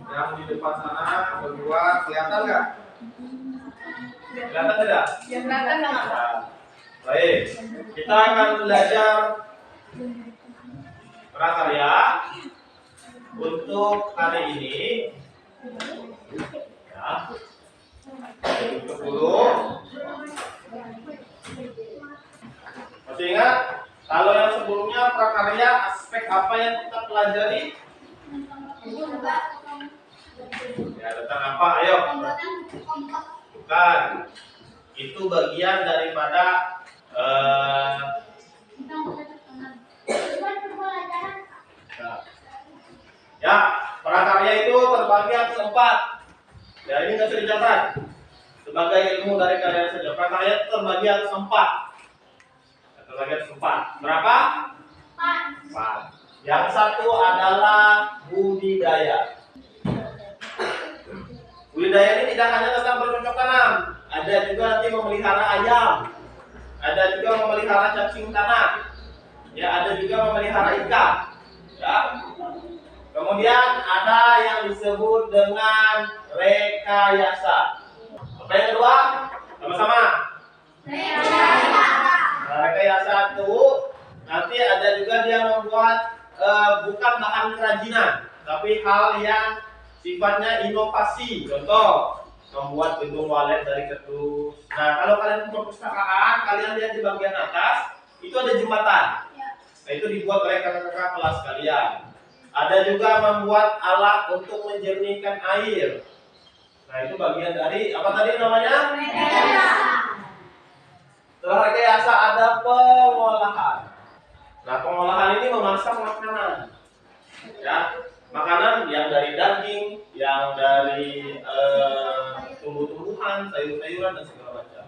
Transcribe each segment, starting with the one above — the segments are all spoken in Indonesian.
Yang di depan sana berdua kelihatan nggak? Kelihatan tidak? Kelihatan nggak? Nah, baik, kita akan belajar prakarya untuk hari ini. Ya, untuk dulu. Masih ingat? Kalau yang sebelumnya prakarya aspek apa yang kita pelajari? Ya, tentang apa? Ayo. Bukan. Itu bagian daripada ya, prakarya itu terbagi atas 4. Ya, ini nggak usah dicatat. Sebagai ilmu dari kalian saja. Prakarya itu terbagi atas 4. Terbagi atas 4. Berapa? 4. Yang satu adalah budidaya. Budidaya ini tidak hanya tentang bercocok tanam, ada juga nanti memelihara ayam, ada juga memelihara cacing tanah, ya, ada juga memelihara ikan, ya. Kemudian ada yang disebut dengan rekayasa. Apa yang kedua? Sama-sama. Nah, rekayasa itu nanti ada juga dia membuat bukan bahan kerajinan, tapi hal yang sifatnya inovasi. Contoh, membuat gedung walet dari kerdus. Nah, kalau kalian ke perpustakaan, kalian lihat di bagian atas itu ada jembatan. Nah, itu dibuat oleh kakak-kakak kelas kalian. Ada juga membuat alat untuk menjernihkan air. Nah, itu bagian dari apa tadi namanya? Setelah rekayasa ada pengolahan. Nah, pengolahan ini memasak makanan. Ya, makanan yang dari daging, yang dari tumbuh-tumbuhan, sayur-sayuran dan segala macam.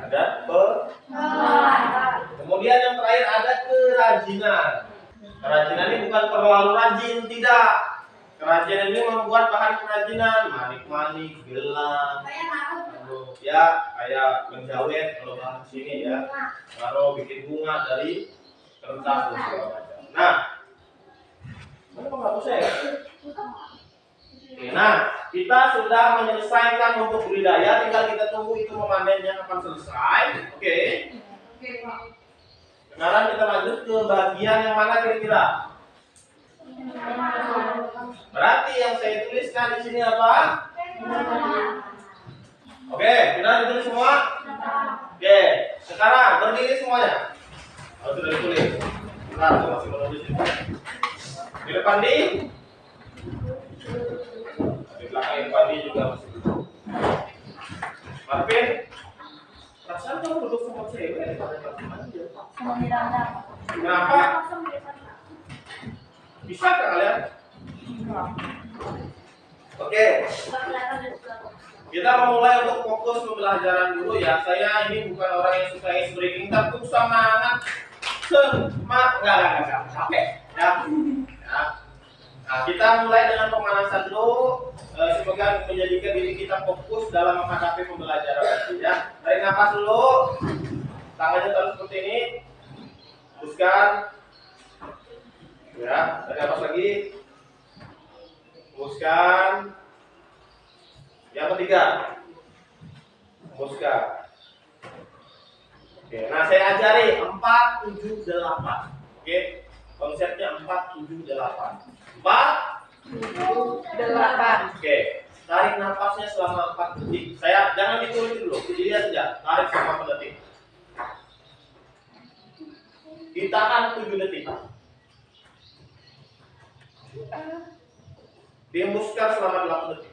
Ada pengolahan. Kemudian yang terakhir ada kerajinan. Kerajinan ini bukan terlalu rajin, tidak. Kerajinan ini membuat bahan kerajinan, manik-manik, gelang, ya, kayak menjawet kalau bahasa sini ya, baru bikin bunga dari kertas dan segala macam. Nah, mana penghapusnya ya? Oke, nah, kita sudah menyelesaikan untuk budidaya, tinggal kita tunggu itu memanennya kapan selesai. Oke. Sekarang kita lanjut ke bagian yang mana kira-kira? Berarti yang saya tuliskan di sini apa? Oke, kita ditulis semua? Oke, sekarang berdiri semuanya. Oh, sudah ditulis. Nah, masih menulis ini. Di depan di belakang Irfan juga masih. Marvin, perasaan kamu duduk sama cewek Sama Miranda. Kenapa? Bisa nggak kalian? Oke. Kita memulai untuk fokus pembelajaran dulu ya. Saya ini bukan orang yang suka ice breaking, tapi semangat, enggak. Oke, ya. Nah, kita mulai dengan pemanasan dulu, semoga menjadikan diri kita fokus dalam menghadapi pembelajaran ya. Tarik nafas dulu, tangannya taruh seperti ini, hembuskan, ya. Tarik nafas lagi, hembuskan. Yang ketiga, hembuskan. Oke, nah saya ajari 4, 7, 8. Oke, konsepnya 4, 7, 8. 4, 7, 8. Oke, tarik nafasnya selama 4 detik. Saya jangan ditulis dulu, dilihat saja. Tarik selama 4 detik. Ditahan 7 detik. Dihembuskan selama 8 detik.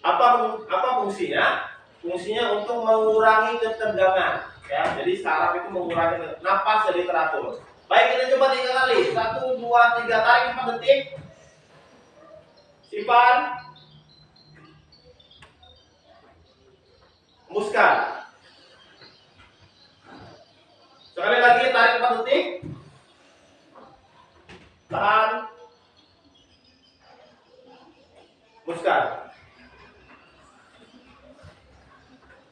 Apa fungsinya? Fungsinya untuk mengurangi ketegangan, ya. Jadi saraf itu mengurangi napas jadi teratur. Baik, kita coba 3 kali. 1, 2, 3, tarik 4 detik. Simpan. Hembuskan. Sekali lagi, tarik 4 detik. Tahan. Hembuskan.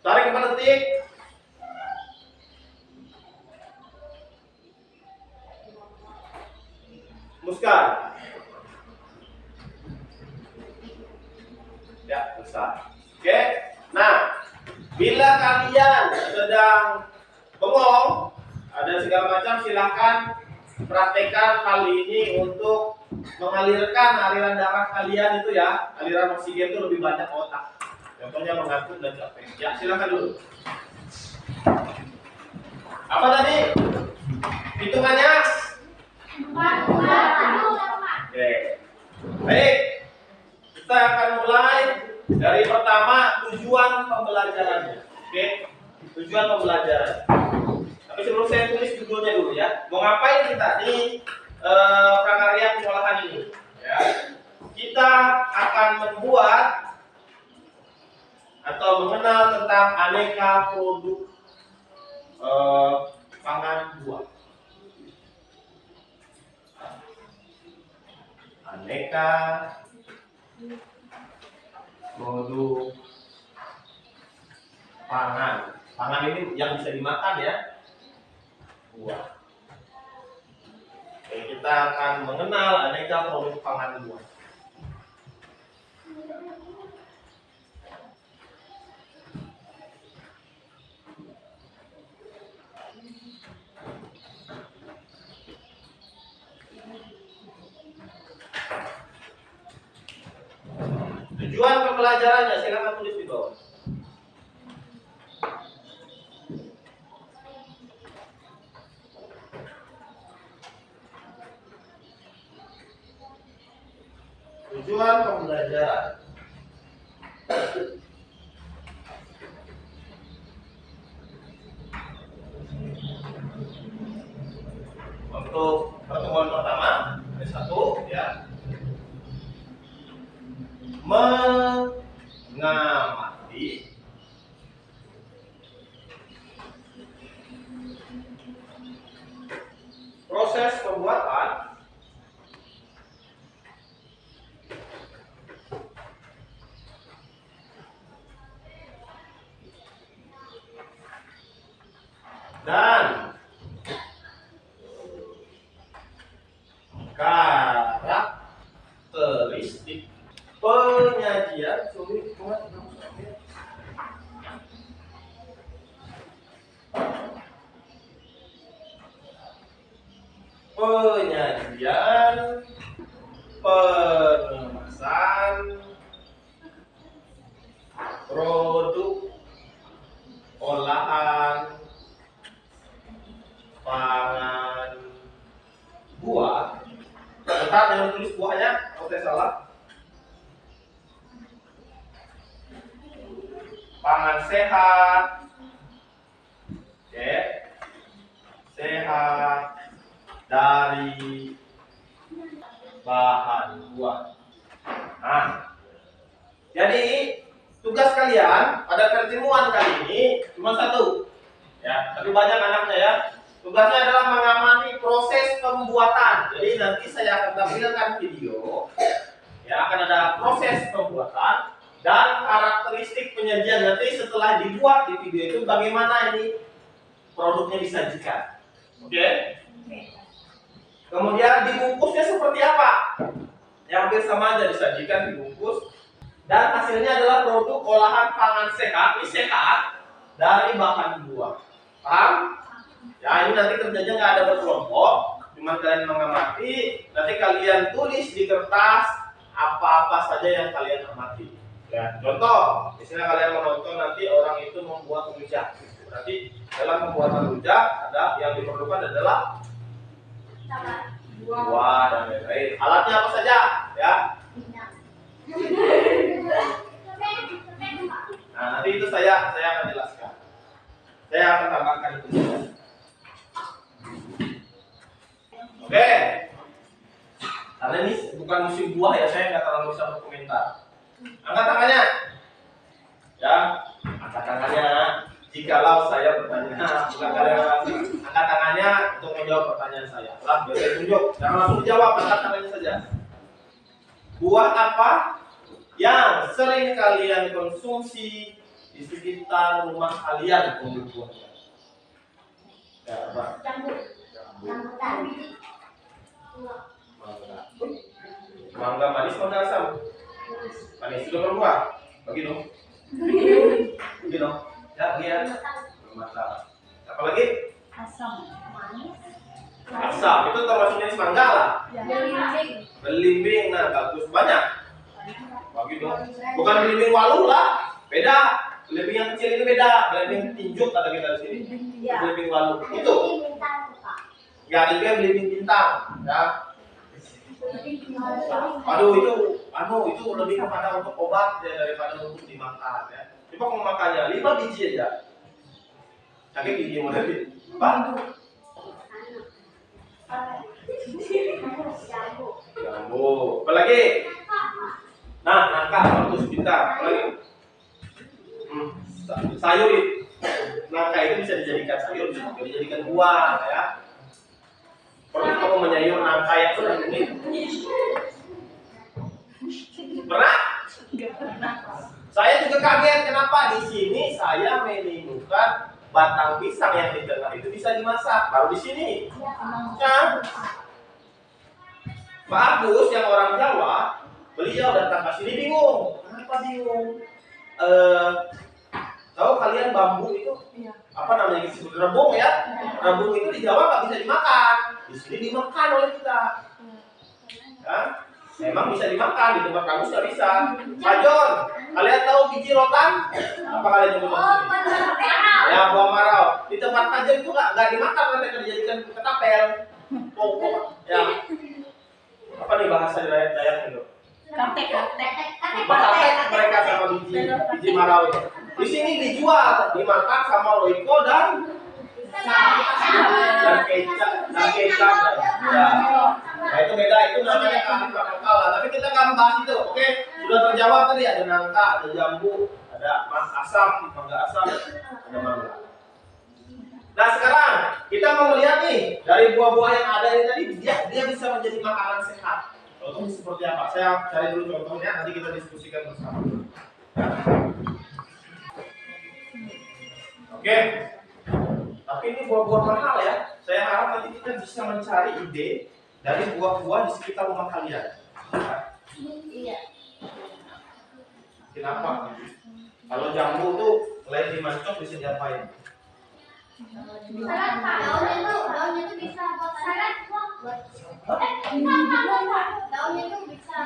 Tarik 4 detik. Rumuskan. Ya, besar. Oke. Nah, bila kalian sedang bengong, ada segala macam, silahkan praktekkan hal ini untuk mengalirkan aliran darah kalian itu ya, aliran oksigen itu lebih banyak ke otak. Contohnya mengantuk dan capek. Ya, silahkan dulu. Apa tadi? Hitungannya? Oke. Baik. Kita akan mulai dari pertama tujuan pembelajarannya. Oke. Tujuan pembelajaran. Tapi sebelum saya tulis judulnya dulu ya. Mau ngapain kita di prakarya pengolahan ini? Ya. Kita akan membuat atau mengenal tentang aneka produk pangan buah. Aneka produk pangan. Pangan ini yang bisa dimakan ya. Buah. Oke, kita akan mengenal aneka produk pangan buah. Tujuan pembelajarannya silakan tulis di bawah. Tujuan pembelajaran. Untuk pertemuan pertama, ada satu ya. Mengamati proses pembuatan dan karakteristik penyajian pengemasan produk olahan pangan buah. Bentar, jangan tulis buahnya, kalau saya salah. Pangan sehat, oke, sehat dari bahan buah. Nah, jadi tugas kalian pada pertemuan kali ini cuma satu, ya, tapi banyak anaknya ya. Tugasnya adalah mengamati proses pembuatan. Jadi nanti saya akan tampilkan video, ya, akan ada proses pembuatan dan karakteristik penyajian. Nanti setelah dibuat di video itu bagaimana ini produknya disajikan. Oke? Kemudian dibungkusnya seperti apa? Yang hampir sama aja, disajikan, dibungkus. Dan hasilnya adalah produk olahan pangan sehat, sehat dari bahan buah. Paham? Ya, ini nanti kerjanya nggak ada berkelompok, cuma kalian mengamati. Nanti kalian tulis di kertas apa-apa saja yang kalian amati. Ya, contoh, misalnya kalian menonton nanti orang itu membuat rujak. Berarti dalam pembuatan rujak ada yang diperlukan adalah buah dan lain-lain. Alatnya apa saja? Ya. Nah, nanti itu saya akan jelaskan. Saya akan tambahkan itu. Oke. Karena ini bukan musim buah ya, saya nggak terlalu bisa berkomentar. Angkat tangannya. Ya, angkat tangannya. Jikalau saya bertanya, bukan kalian angkat tangannya untuk menjawab pertanyaan saya. Lah, biar saya tunjuk. Jangan langsung dijawab, angkat tangannya saja. Buah apa yang sering kalian konsumsi di sekitar rumah kalian untuk buahnya? Ya, apa? Jambu. Mangga manis, mangga asam. Manis itu berbuah. Bagi dong. Bagi dong. Ya, bagi ya. Masalah. Apa lagi? Asam. Asam itu termasuk jenis mangga lah. Belimbing. Belimbing, nah bagus banyak. Bagi dong. Bukan belimbing walu lah. Beda. Belimbing yang kecil ini beda. Belimbing tinjuk kata kita di sini. Belimbing walu. Itu. Ya, itu yang belimbing bintang. Ya. Aduh itu lebih kepada untuk obat ya, daripada untuk dimakan ya. Coba kalau makannya 5 biji aja. Sakit gigi mau lebih. Apa? Jambu. Apa lagi? Nah, nangka bagus pintar. Apa lagi? Sayur itu. Nangka itu bisa dijadikan sayur, bisa dijadikan buah ya. Kalau kamu menyayur nangka yang sudah ini, pernah? Saya juga kaget kenapa di sini saya menemukan batang pisang yang di tengah itu bisa dimasak. Baru di sini. Kan? Pak Agus yang orang Jawa, beliau datang ke sini bingung. Kenapa bingung? Tahu kalian bambu itu apa namanya disebut rebung ya? Rebung itu di Jawa nggak bisa dimakan, di sini dimakan oleh kita. Ya? Memang bisa dimakan, di tempat kamu nggak bisa. Pak John, kalian tahu biji rotan? Apa kalian nyebut di sini? Ya, buah marau. Di tempat Pak John itu nggak dimakan, mereka dijadikan ketapel. Ya. Apa nih bahasa dayak itu? Kaptek. Kaptek mereka sama biji marau itu. Di sini dijual, dimakan sama loiko dan kecap. Ya. Nah itu beda, itu namanya kearifan lokal lah. Tapi kita nggak membahas itu, oke? Sudah terjawab tadi, ada nangka, ada jambu, ada asam, mangga asam, ada mangga. Nah sekarang kita mau melihat nih dari buah-buah yang ada ini tadi, dia bisa menjadi makanan sehat. Contohnya seperti apa? Saya cari dulu contohnya, nanti kita diskusikan bersama. Oke, tapi ini buah-buah mahal ya. Saya harap nanti kita bisa mencari ide dari buah-buah di sekitar rumah kalian. Iya. Kenapa? Kalau jambu tuh selain dimancok bisa diapain? Daunnya tuh bisa buat salad. Daunnya tuh bisa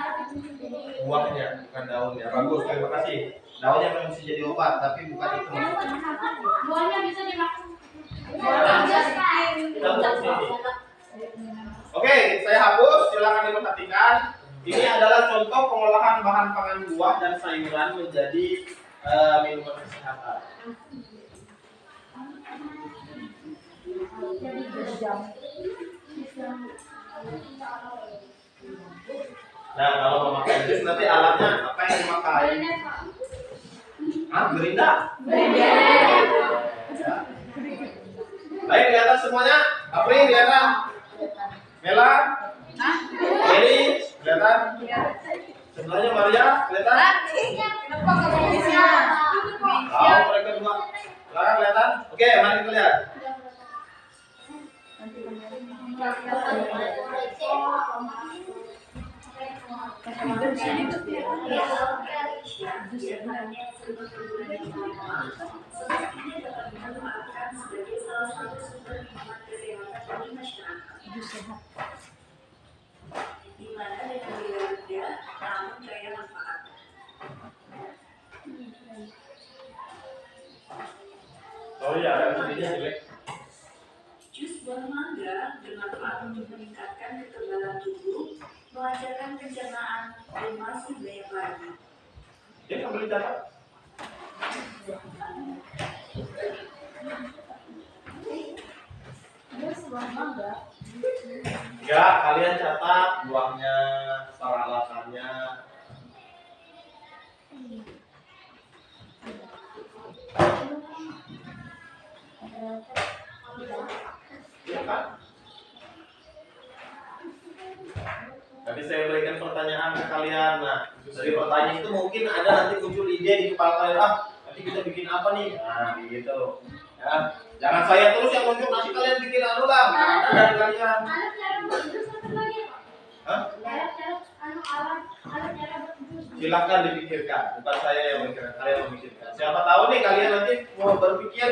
jadi Buahnya, bukan daunnya. Bagus, terima kasih. Daunnya memang bisa jadi obat, tapi bukan itu. buahnya bisa dimakan. Oke, saya hapus. Silakan diperhatikan. Ini adalah contoh pengolahan bahan pangan buah dan sayuran menjadi minuman kesehatan. Nah, kalau memakai jus nanti alatnya apa yang dimakai? Gerinda. Ya. Baik, kelihatan semuanya. Apri kelihatan. Mela. Mary kelihatan. Sebelahnya Maria kelihatan. Tahu mereka dua. Sekarang kelihatan. Oke, mari kita lihat. Oh iya, ada sininya jelek. Jus buah mangga bermanfaat untuk meningkatkan kekebalan tubuh, melancarkan pencernaan, dan masih banyak lagi. Dia nggak boleh catat. Ya, kalian catat buahnya, peralatannya. Ya kan? Tadi saya berikan pertanyaan ke kalian. Nah, dari pertanyaan itu mungkin ada nanti muncul ide di kepala kalian. Nanti kita bikin apa nih? Nah, gitu. Ya, jangan saya terus yang muncul. Nanti kalian bikin anu lah. Ada dari kalian. Ada cara satu lagi, Pak. Hah? Cara anu alat Silahkan dipikirkan, bukan saya yang memikirkan, kalian memikirkan. Siapa tahu nih kalian nanti mau berpikir,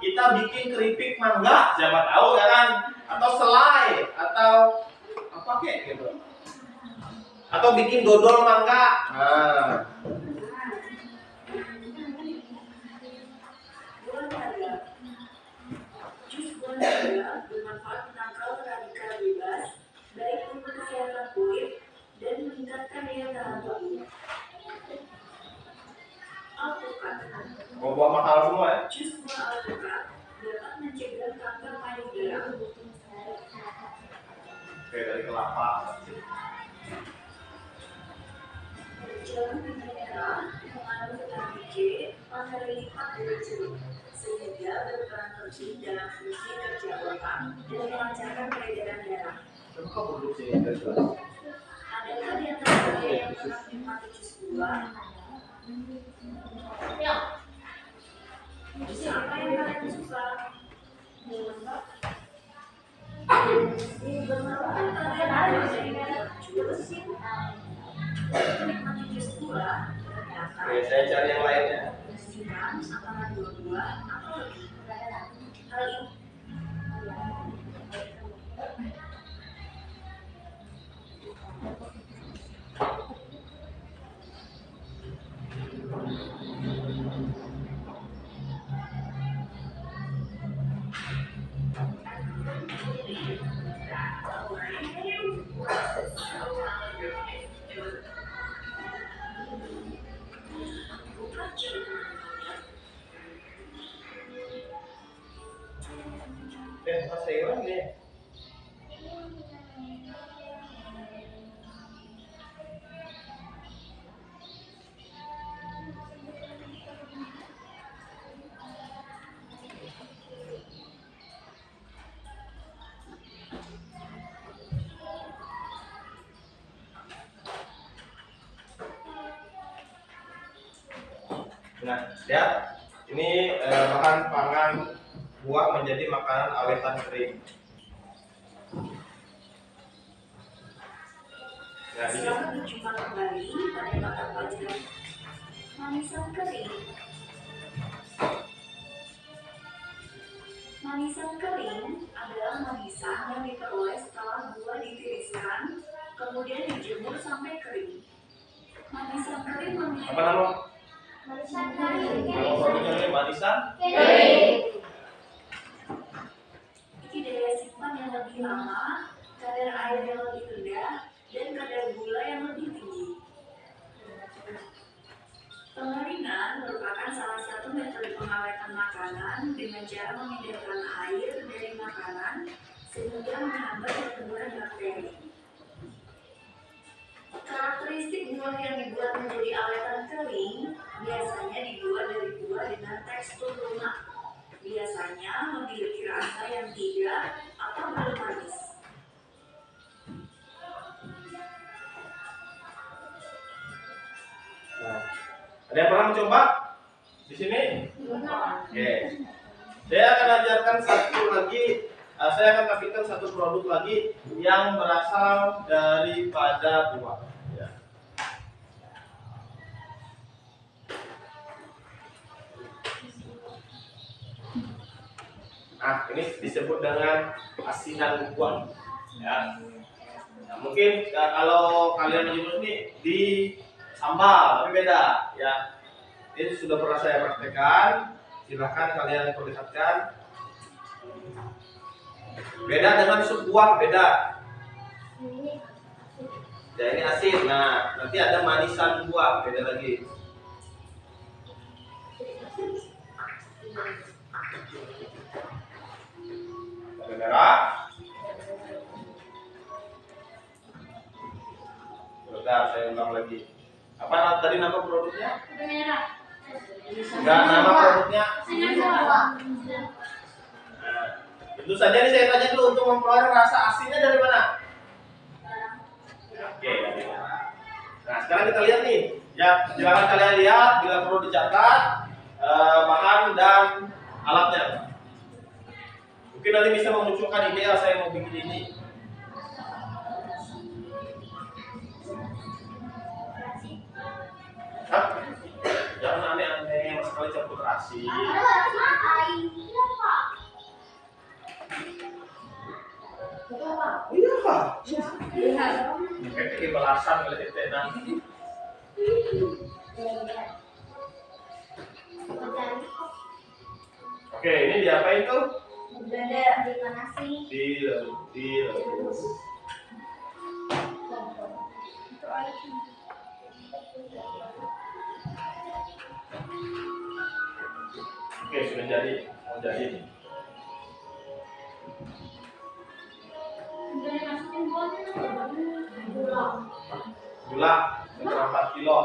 kita bikin keripik mangga, siapa tahu ya kan? Atau selai, atau apa kek gitu. Atau bikin dodol mangga. Nah, Buah naga. Jus buah naga bermanfaat menangkal radikal bebas, baik untuk kesehatan kulit dan meningkatkan daya tahan tubuh. Alpukat. mau buah mahal semua ya? Jus buah alpukat dapat mencegah kanker payudara. Oke, dari kelapa. Jalan mineral mengandung vitamin C 4 kali lipat dari jeruk, sehingga berperan penting dalam fungsi kerja otak dan melancarkan peredaran darah. Coba kau produksi ini dari jelas. Adakah di antara kalian yang pernah menikmati jus buah? Ya. Jus apa yang kalian suka? Bermanfaat kalian ada dari jus? Menikmati jus buah ternyata Oke, saya cari yang lainnya. menunjukkan antara dua buah atau lebih. Hal ini bukan jeruk. Apa sayuran nih? Nah, lihat ini bahan pangan buah menjadi makanan awetan kering. Nah, ini Selamat berjumpa kembali pada mata pelajaran manisan kering. Manisan kering adalah manisan yang diperoleh setelah buah ditiriskan, kemudian dijemur sampai kering. Manisan kering memiliki apa nama? Manisan kering. Nama produknya ini manisan. daya simpan yang lebih lama, kadar air yang lebih rendah, dan kadar gula yang lebih tinggi. Pengeringan merupakan salah satu metode pengawetan makanan dengan cara memindahkan air dari makanan sehingga menghambat pertumbuhan bakteri. Karakteristik buah yang dibuat menjadi awetan kering biasanya dibuat dari buah dengan tekstur lunak, biasanya memiliki rasa yang tidak atau belum manis. Nah, ada yang pernah mencoba di sini? Oke. Saya akan ajarkan satu lagi. Saya akan tampilkan satu produk lagi yang berasal daripada buah. Ya. Nah, ini disebut dengan asinan buah. Ya. Nah, mungkin kalau kalian menyebut ini di sambal, tapi beda. Ya, ini sudah pernah saya praktekkan. Silahkan kalian perlihatkan. Beda dengan sup buah, beda. Ya, ini asin. Nah, nanti ada manisan buah, beda lagi. Ada merah. Sudah, saya ulang lagi. Apa tadi nama produknya? Merah. Enggak, nama produknya. Sinar buah. Nah, tentu saja nih saya tanya dulu untuk memperoleh rasa asinnya dari mana? Oke, dari merah. Nah, sekarang kita lihat nih. Ya, silakan kalian lihat bila perlu dicatat bahan dan alatnya. Mungkin nanti bisa memunculkan ide saya mau bikin ini. nasi. Iya Pak. Kayak balasan oleh tenan. Oke, ini diapain tuh? Direbus. Oke, sudah jadi. Mau jadi. Gula seperempat kilo.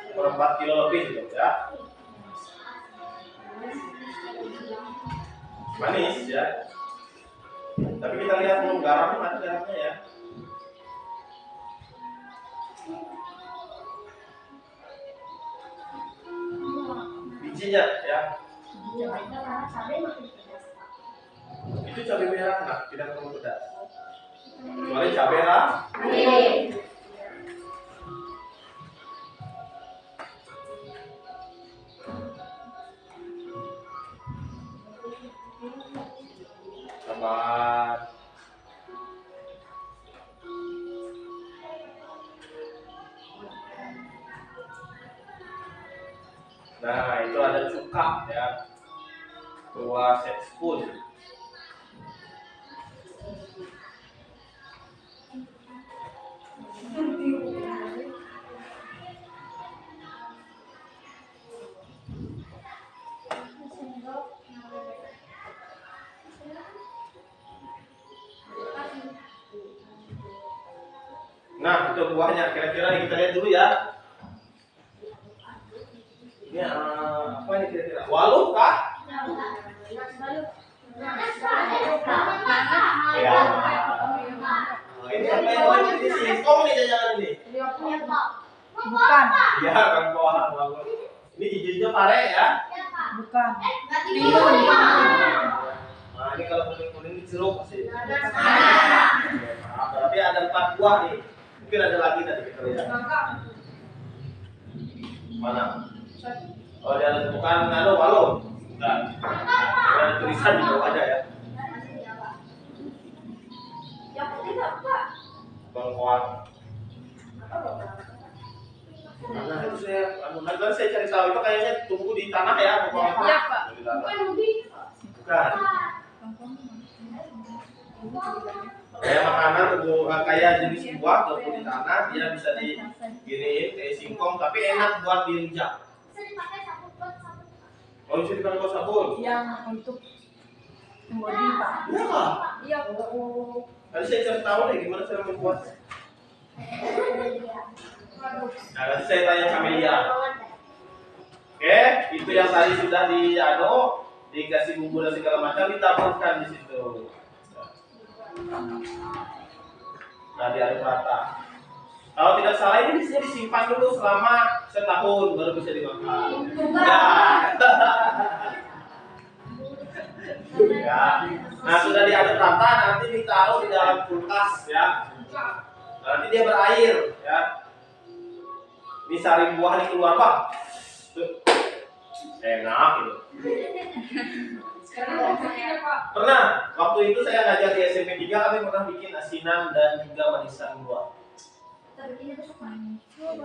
Seperempat kilo lebih gitu ya. Manis ya. Tapi kita lihat dulu garamnya, mana garamnya ya. Bijinya ya. Itu cabai merah enggak? Tidak perlu pedas. Kecuali cabai rawit. Sabar. Nah, itu ada cuka ya. 2 set spoon. Nah, itu buahnya. Kira-kira kita lihat dulu ya. Ini apa ini kira-kira? Waluh kah? Ya. Ini apa yang ini singkong nih jangan ini. Bukan. Iya, kan buah waluh. Ini hijau-hijau pare ya. Bukan. Timun. Nah, ini kalau kuning-kuning ini jeruk sih. Berarti ada 4 buah nih. Mungkin ada lagi tadi kita lihat. Mana? Oh, dia ada bukan waluh. Bukan. Ada tulisan di bawah aja ya. Bengkoang. Nah, itu saya cari tahu itu kayaknya tumbuh di tanah ya, bengkoang. Iya, Pak. Di tanah. Bukan. Kayak makanan kayak jenis buah tumbuh di tanah, dia bisa diginiin kayak singkong, tapi enak buat dirujak. Oh, bisa dipakai buat sabun. Yang untuk body, Pak. Iya kah? Iya. Tadi saya cari tahu nih gimana cara membuat. Nah, nanti saya tanya Camelia. Oke, itu yang tadi sudah dikasih bumbu dan segala macam, ditaburkan di situ. Nah, diaduk rata. Kalau tidak salah ini bisa disimpan dulu selama setahun baru bisa dimakan. Ya. Nah, sudah diaduk rata, nanti ditaruh di dalam kulkas ya. Nanti dia berair ya. Ini sari buah ini keluar, Pak. Enak gitu. Pernah, waktu itu saya ngajar di SMP 3, kami pernah bikin asinan dan juga manisan buah.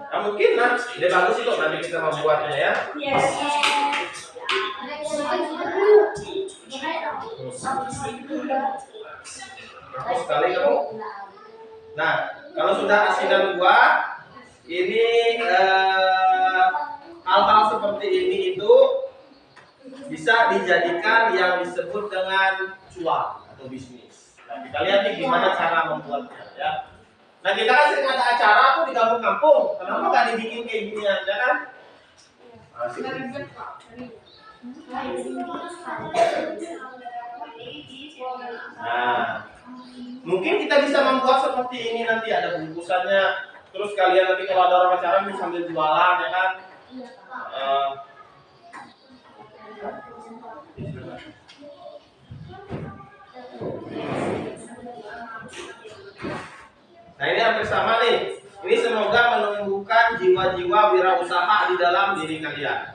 Nah, mungkin ide bagus itu nanti kita membuatnya ya. Bagus sekali kamu. Nah, kalau sudah asinan buah, ini hal-hal seperti ini itu bisa dijadikan yang disebut dengan cuan atau bisnis. Nah, kita lihat nih gimana cara membuatnya ya. Nah, kita kan sering ada acara tuh di kampung-kampung. Kenapa nggak dibikin kayak gini aja kan? Asik. Nah, mungkin kita bisa membuat seperti ini nanti ada bungkusannya. Terus kalian nanti kalau ada orang acara bisa sambil jualan ya kan? Nah, ini hampir sama nih. Ini semoga menumbuhkan jiwa-jiwa wirausaha di dalam diri kalian.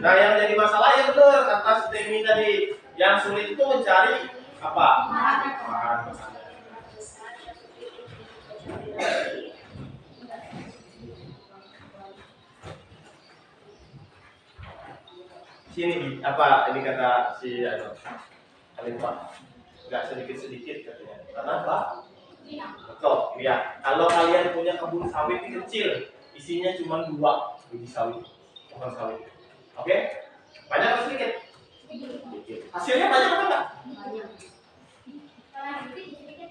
Nah, yang jadi masalah ya benar atas Demi tadi. Yang sulit itu mencari apa? Bahan. Sini apa ini kata si Alifah, nggak sedikit katanya. Kenapa? Betul, ya. Kalau kalian punya kebun sawit yang kecil, isinya cuma 2 biji sawit, pohon sawit. Oke? Banyak atau sedikit? Sedikit. Hasilnya banyak apa enggak?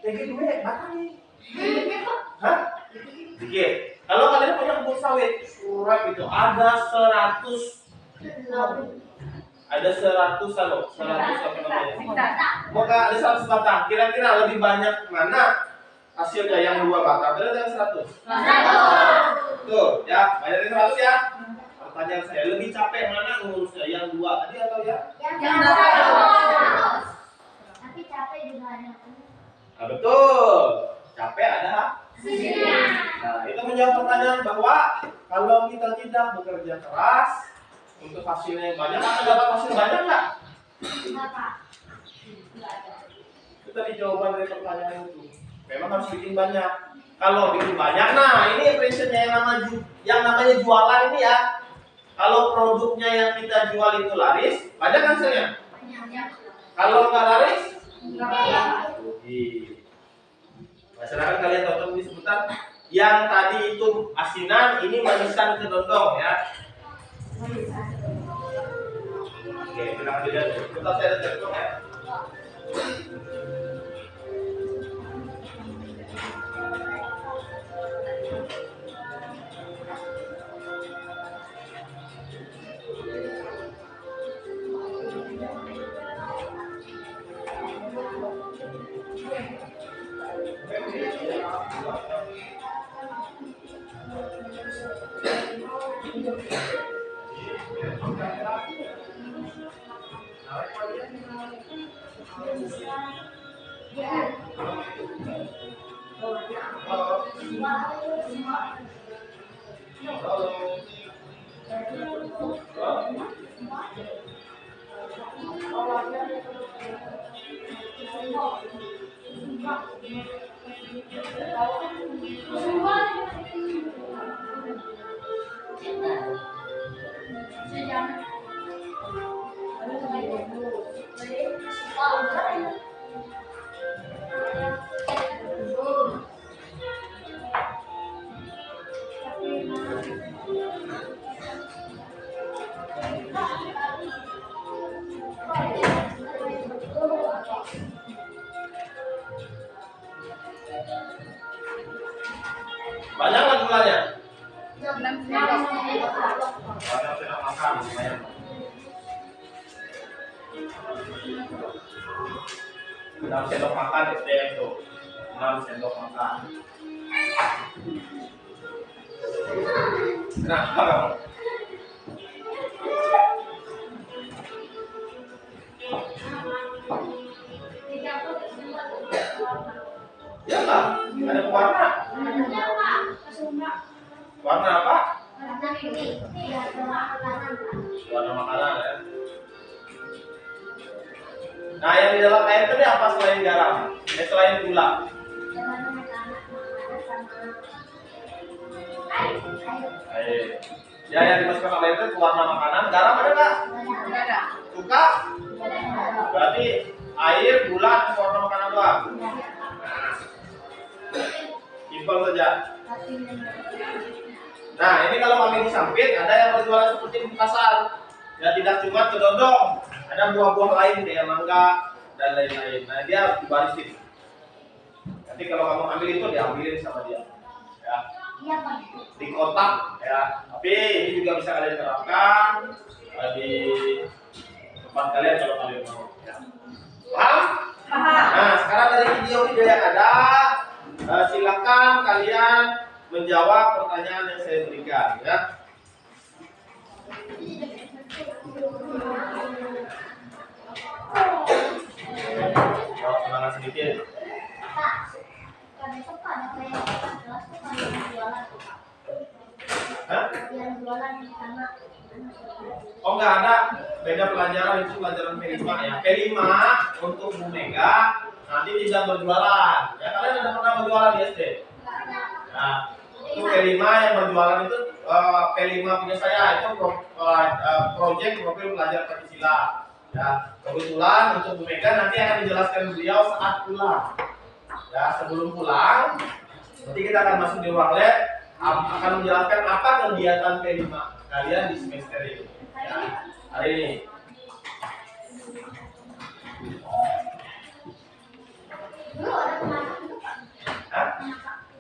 Sedikit juga ya, bahkan nih. Hah? Sedikit. Kalau kalian punya kebun sawit, surat itu ada 100 apa namanya? Maka ada 100 batang. Kira-kira lebih banyak mana hasilnya, yang 2 batang atau yang 100? 100. Tuh, ya, banyak yang 100 ya. Pertanyaan saya, lebih capek mana ngurusnya, yang 2 tadi atau ya? Yang 100. Tapi capek juga ada. Nah, betul. Capek ada hasilnya. Nah, itu menjawab pertanyaan bahwa kalau kita tidak bekerja keras untuk hasilnya yang banyak, akan dapat hasil banyak nggak? Itu tadi jawaban dari pertanyaan itu. Memang harus bikin banyak. Kalau bikin banyak, nah ini prinsipnya yang namanya jualan ini ya. Kalau produknya yang kita jual itu laris, banyak hasilnya. Kalau nggak laris, rugi. Masyarakat kalian tahu ini sebutan. Yang tadi itu asinan, ini manisan kedondong ya. Oke, kita ambil lihat. Kita saya ada ya. Banyak nggak jumlahnya? 6 sendok. Banyak sudah makan, lumayan. 6 sendok makan SDM itu. 6 sendok makan. Kenapa kamu? Ya lah, ada pewarna. Warna apa? Warna makanan ya. Nah, yang di dalam air itu apa selain garam? Selain gula? Air. Ya, yang dimasukkan air itu warna makanan. Garam ada nggak? Suka? Berarti air, gula, warna makanan doang. Simpel saja. Nah, ini kalau kami disampit, ada yang berjualan seperti di pasar. Ya, tidak cuma kedondong, ada buah-buah lain kayak mangga dan lain-lain. Nah, dia harus dibarisin. Nanti kalau kamu ambil itu, diambilin sama dia. Ya. Di kotak, ya. Tapi ini juga bisa kalian terapkan di tempat kalian kalau kalian mau. Ya. Paham? Nah, sekarang dari video-video yang ada, silakan kalian menjawab pertanyaan yang saya berikan ya. Bikin. Pak, besok Pak ada kayak kelas tuh kan yang jualan tuh Pak. Hah? Yang jualan di sana. Oh nggak ada, beda pelajaran, itu pelajaran P5 ya. P5 untuk Bu Mega nanti tidak berjualan. Ya kalian ada pernah berjualan di SD? Nah, itu P5 yang berjualan itu P5 punya saya itu project profil pelajar Pancasila. Ya, kebetulan untuk Bu Mega nanti akan dijelaskan beliau saat pulang. Ya, sebelum pulang, nanti kita akan masuk di ruang lab, akan menjelaskan apa kegiatan P5 kalian di semester ini. Ya, hari ini. Dulu ada kemarin itu Pak. Hah?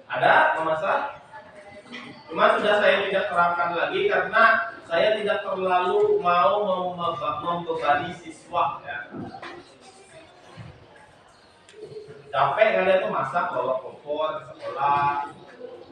Ada memasak? Cuma sudah saya tidak terapkan lagi karena saya tidak terlalu mau membebani siswa ya. Capek kalian tuh masak bawa kompor ke sekolah.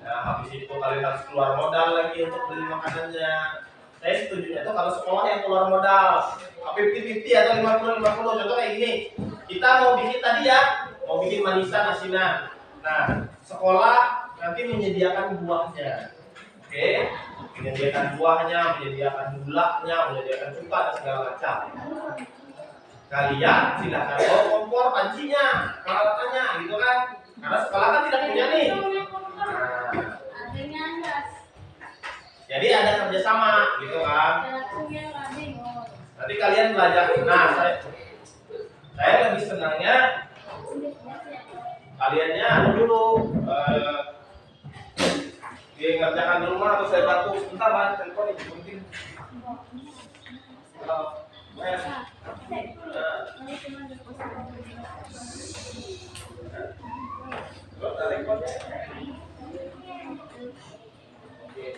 Ya, habis itu kalian harus keluar modal lagi untuk beli makanannya. Saya setuju itu kalau sekolah yang keluar modal 50-50 atau 50-50. Contoh kayak gini, kita mau bikin tadi ya, mau bikin manisan asinan. Nah, sekolah nanti menyediakan buahnya. Oke, menyediakan buahnya, menyediakan gulanya, menyediakan cuka dan segala macam. Kalian silakan bawa kompor, pancinya, peralatannya, gitu kan? Karena sekolah kan tidak punya nih. Nah, jadi ada kerjasama, gitu kan? Nanti kalian belajar. Nah, saya lebih senangnya kaliannya dulu dia ngerjakan di rumah atau saya bantu sebentar lah, telepon itu mungkin.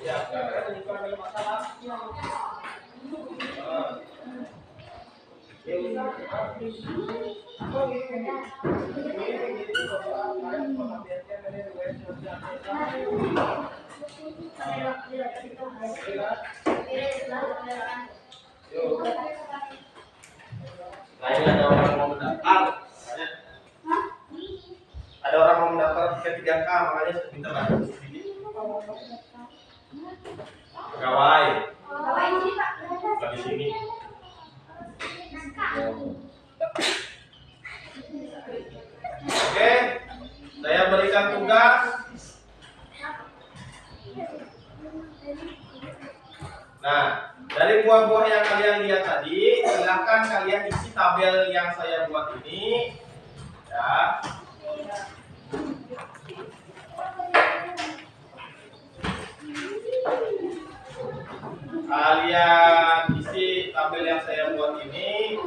Ya, karena ada masalah. Lain ada orang mau mendaftar, ada orang mau mendaftar P3K, makanya minta bantu di sini. Pegawai, di sini. Oke, saya berikan tugas. Nah, dari buah-buah yang kalian lihat tadi, silakan kalian isi tabel yang saya buat ini, ya. Kalian isi tabel yang saya buat ini.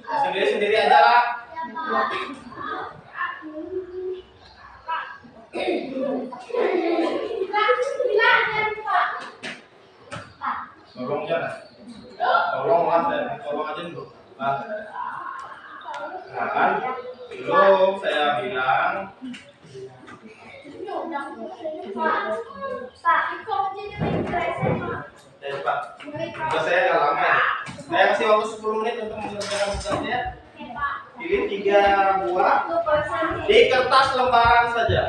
Sendiri-sendiri aja lah. Tolong jangan. Tolong aja dulu. Nah kan, belum saya bilang. Ya Pak, tugas saya agak lama ya. Saya kasih waktu 10 menit untuk mengerjakan tugasnya. Pilih 3 buah di kertas lembaran saja.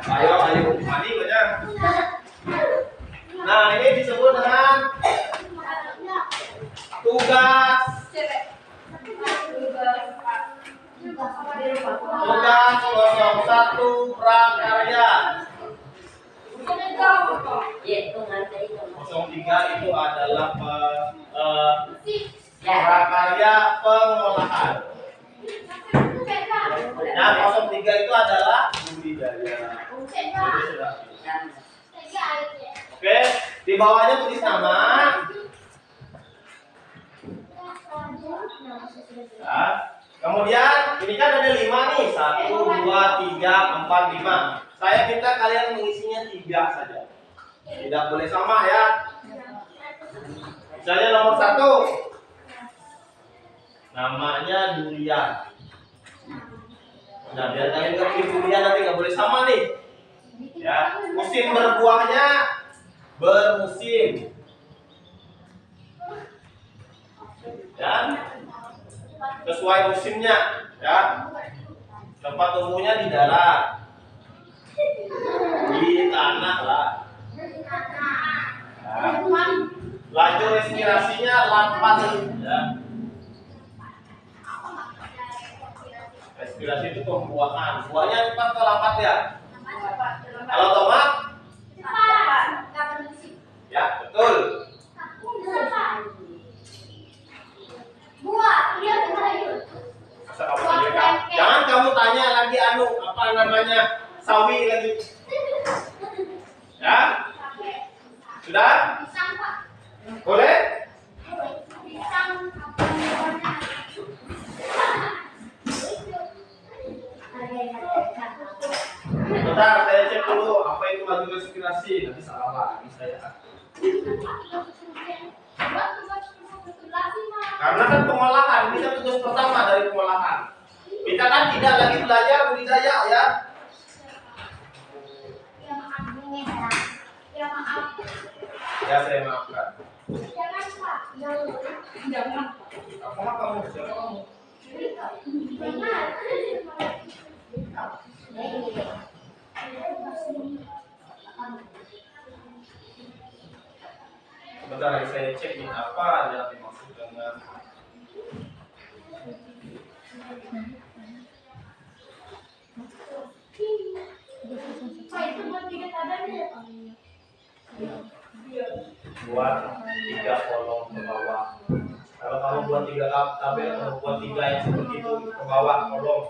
Ayo, mandi banyak. Nah, ini disebut dengan tugas. Tugas 01 prakarya. 03 itu adalah prakarya pengolahan. Nah, 03 itu adalah budidaya. Oke, di bawahnya tulis nama. Nah, kemudian ini kan ada 5 nih, 1, 2, 3, 4, 5. Saya minta kalian mengisinya 3 saja. Tidak boleh sama ya. Misalnya nomor 1, namanya durian. Nah, biar kalian ngerti durian nanti nggak boleh sama nih. Ya, musim berbuahnya bermusim. Ya, sesuai musimnya. Ya, tempat tumbuhnya di darat, di tanah lah. Ya. Laju respirasinya lambat. Ya. Respirasi itu pembuahan. Buahnya cepat atau lambat ya? Kalau tomat? Ya, betul. Masa kamu tanya? Jangan kamu tanya lagi apa namanya sawi lagi. Ya? Sudah? Boleh? Bentar, saya cek dulu apa itu laju respirasi. Nanti salah lagi saya. Karena kan pengolahan, ini kan tugas pertama dari pengolahan. Kita kan tidak lagi belajar budidaya ya. Ya, saya maafkan. Apa kamu? Siapa kamu? Sebentar lagi saya cek ini apa yang dimaksud dengan buat 3 kolom ke bawah. Kalau kamu buat 3 tabel, kamu buat 3 yang seperti itu ke bawah kolom.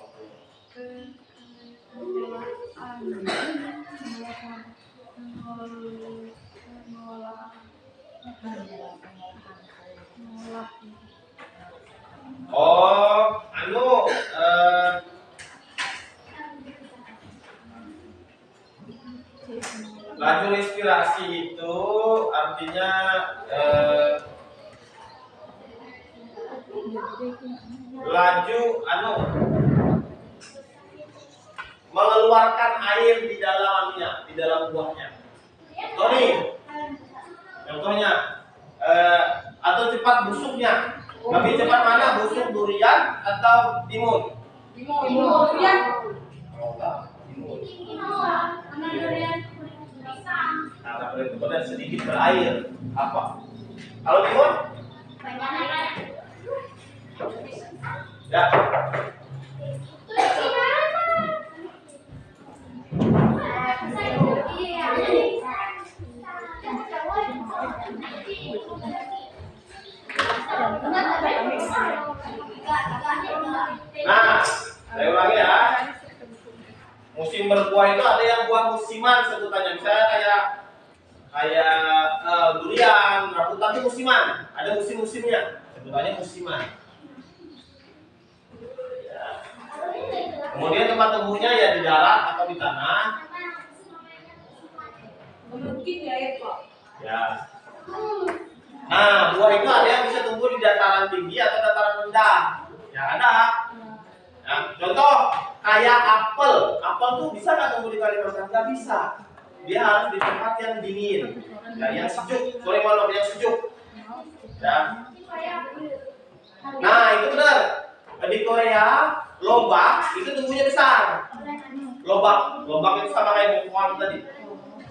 Oh, laju respirasi itu artinya laju mengeluarkan air di dalamnya, di dalam buahnya. Contohnya atau cepat busuknya. Lebih cepat mana, busuk durian atau timun? Durian. Nah, kalau itu benar sedikit berair, apa? Kalau timun? Ya. Nah, saya ulangi ya. Musim berbuah itu ada yang buah musiman sebutannya. Misalnya kayak durian, rambutan itu musiman. Ada musim-musimnya. Sebutannya musiman. Ya. Kemudian tempat tumbuhnya ya di darat atau di tanah. Mungkin di air kok. Ya. Nah, buah itu ada yang bisa tumbuh di dataran tinggi atau dataran rendah. Ya ada. Ya, contoh kayak apel. Apel tuh bisa nggak tumbuh di Kalimantan? Nggak bisa. Dia harus di tempat yang dingin, ya, yang sejuk. Yang sejuk. Ya. Nah, itu benar. Di Korea, lobak itu tumbuhnya besar. Lobak itu sama kayak pohon tadi.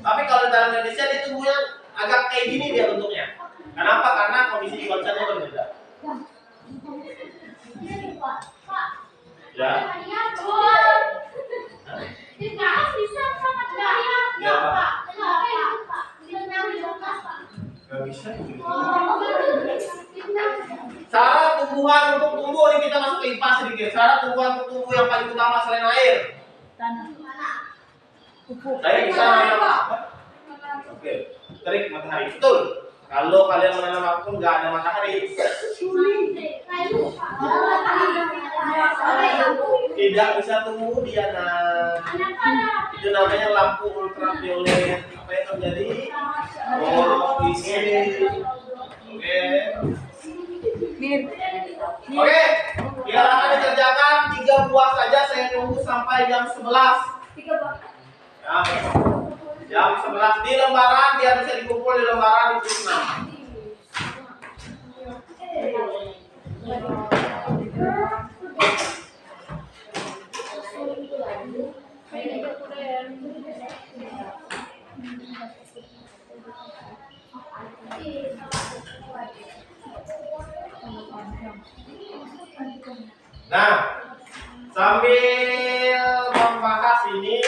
Tapi kalau di dalam Indonesia dia tumbuhnya agak kayak gini dia bentuknya. Kenapa? Karena kondisi cuacanya berbeda. Ya. Gak bisa. Cara tumbuhan untuk tumbuh ini kita masuk ke IPA sedikit. Cara tumbuhan untuk tumbuh yang paling utama selain air. Tanah. Saya bisa menanam. Oke, terik matahari. Betul. Kalau kalian menanam apapun nggak ada matahari, tidak bisa tumbuh dia. Nah, itu namanya lampu ultraviolet. Apa yang terjadi? Oke, silakan dikerjakan 3 buah saja. Saya tunggu sampai jam 11. 3 buah. Ya. Jam 11 di lembaran, dia bisa dikumpul di lembaran di 6. Nah, sambil membahas ini,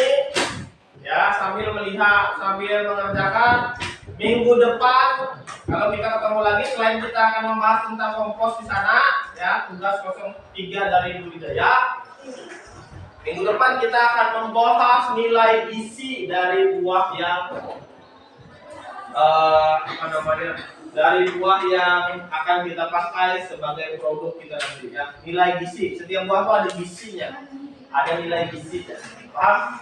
ya sambil melihat, sambil mengerjakan, minggu depan kalau kita ketemu lagi, selain kita akan membahas tentang kompos di sana, ya tugas 03 dari budidaya. Minggu depan kita akan membahas nilai gizi dari buah yang dari buah yang akan kita pakai sebagai produk kita nanti, ya. Nilai gizi, setiap buah itu ada gizinya, ada nilai gizinya, paham?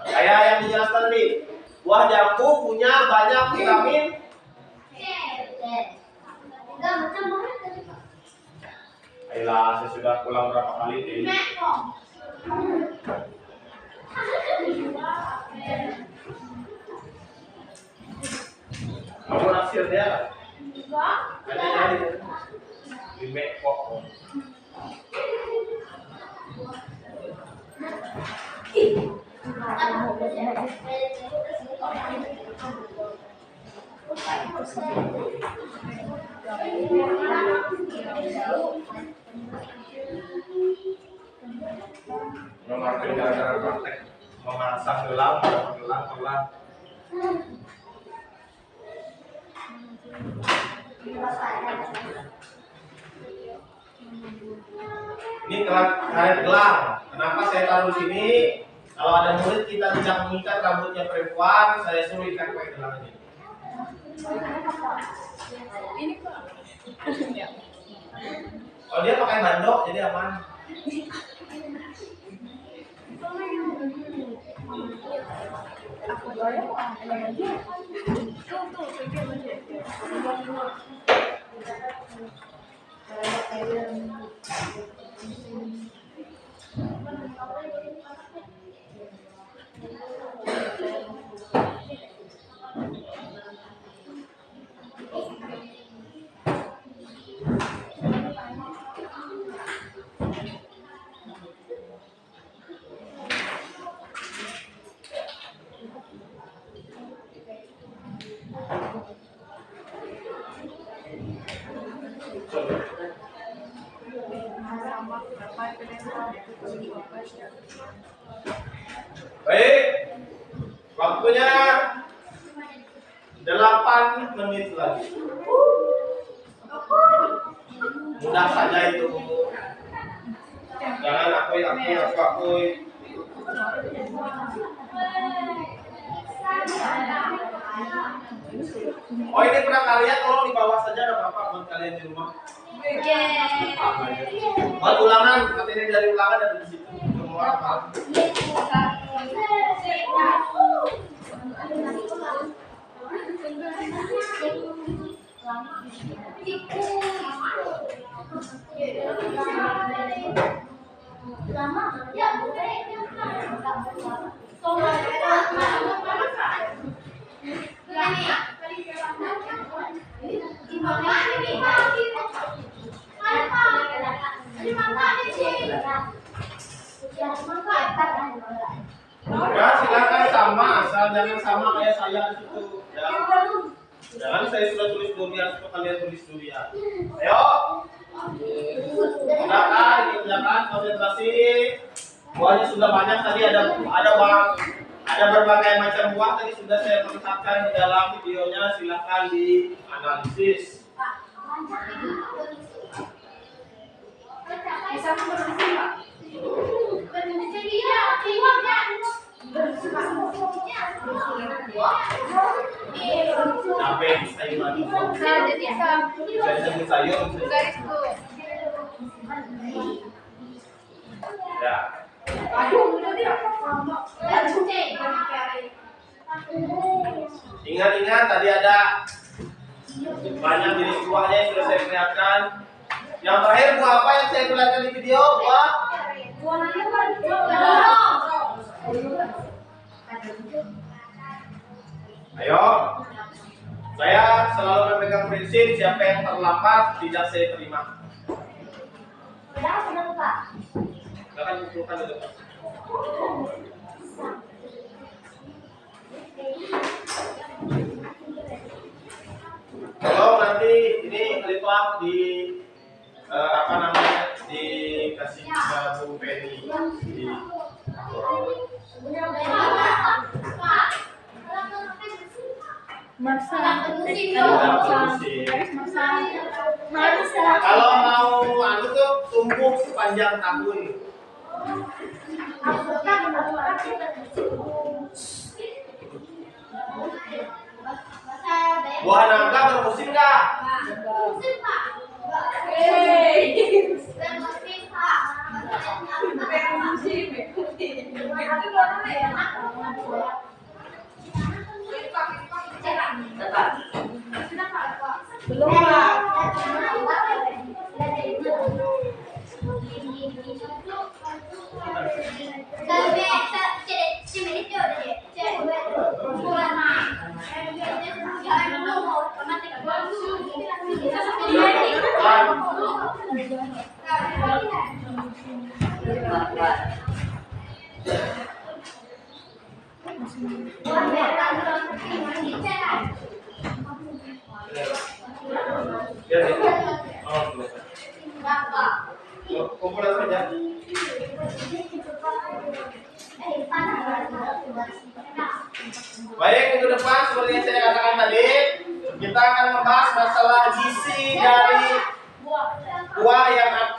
Kayak yang dijelaskan tadi, buah jambu punya banyak vitamin. Ayolah, saya sudah pulang berapa kali ini. Kamu naksir dia? Ada jadi di Mekok. Memakai gara-gara praktek memasak gelang, gelang. Ini karet gelang. Kenapa saya taruh sini? Kalau ada murid kita tidak mengikat rambutnya perempuan, saya suruh ikat pakai gelang ini. Oh dia pakai bandok jadi aman. Baik, waktunya 8 menit lagi. Mudah saja itu. Jangan akui. Oh ini pernah kalian tolong di bawah saja, ada apa-apa buat kalian di rumah. Buat ulangan, materi dari ulangan ada di situ. Semua apa? Ya silakan sama, asal jangan sama kayak saya di situ. Jangan saya sudah tulis durian, supaya kalian tulis durian. Ayo, silakan konsentrasi. Buahnya sudah banyak tadi, ada berbagai macam buah tadi sudah saya perlihatkan di dalam videonya. Silakan dianalisis. Bisa memproduksi Pak? Capek sayur lagi. Bisa disebut sayur. Ya. Ingat tadi ada banyak jenis buahnya yang sudah saya perlihatkan. Yang terakhir buah apa yang saya perlihatkan di video? Buah berprinsip siapa yang terlambat tidak saya terima. Udah, Pak. Silakan kumpulkan dulu, Pak. Kalau nanti ini Khalifah di apa namanya dikasih ke Bu Penny di kalau mau anu tuh tumbuh sepanjang tahun. Buah nangka bermusim nggak? Belum, Pak. Ya, kumpulan saja. Baik, minggu depan seperti yang saya katakan tadi, kita akan membahas masalah gizi dari buah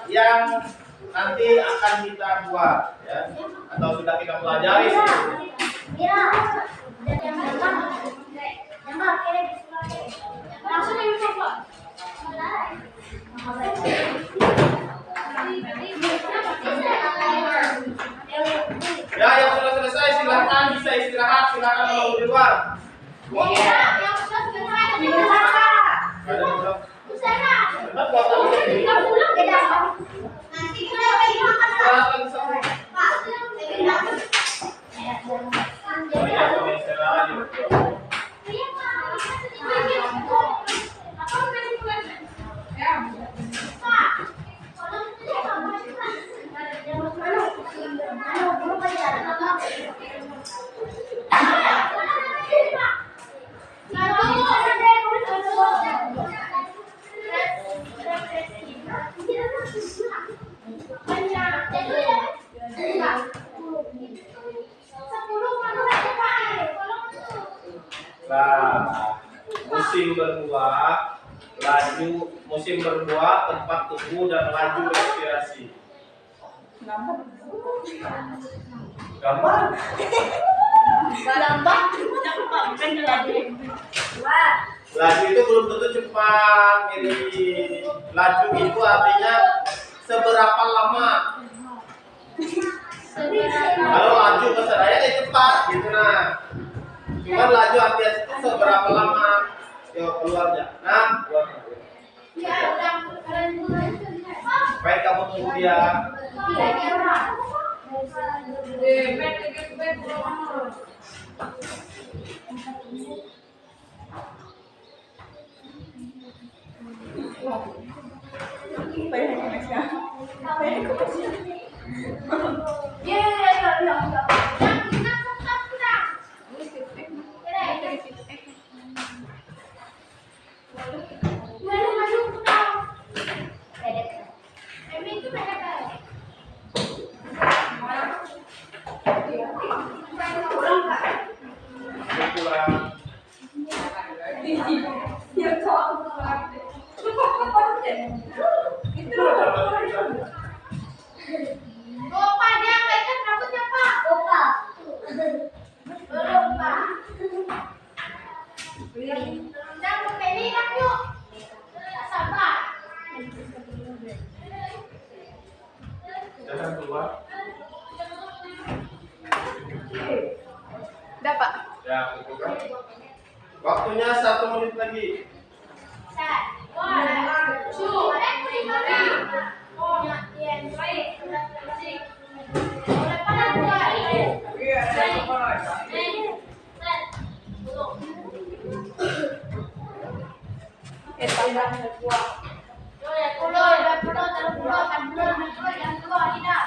yang nanti akan kita buat, ya, atau sudah kita pelajari. Ya, yang sudah selesai silahkan bisa istirahat, silahkan menunggu di luar. Ada belum? Cepat buat tahu sendiri. Silahkan semua. Oh iya, kami istirahat di luar. Nah, musim berbuah, tempat tumbuh dan laju respirasi. Gambar. Laju itu belum tentu cepat. Jadi laju itu artinya seberapa lama. Kalau laju bahasa Raya ya cepat gitu nah. Cuman laju artinya itu seberapa lama. Yo keluarnya. Nah, keluar. Baik, kamu tunggu dia. Pulang. Jangan keluar. Dapat. Ya, bukan. Waktunya 1 menit lagi. Tambah 2. Puluh, 20, 30, 40, 50, 60, 70, tidak.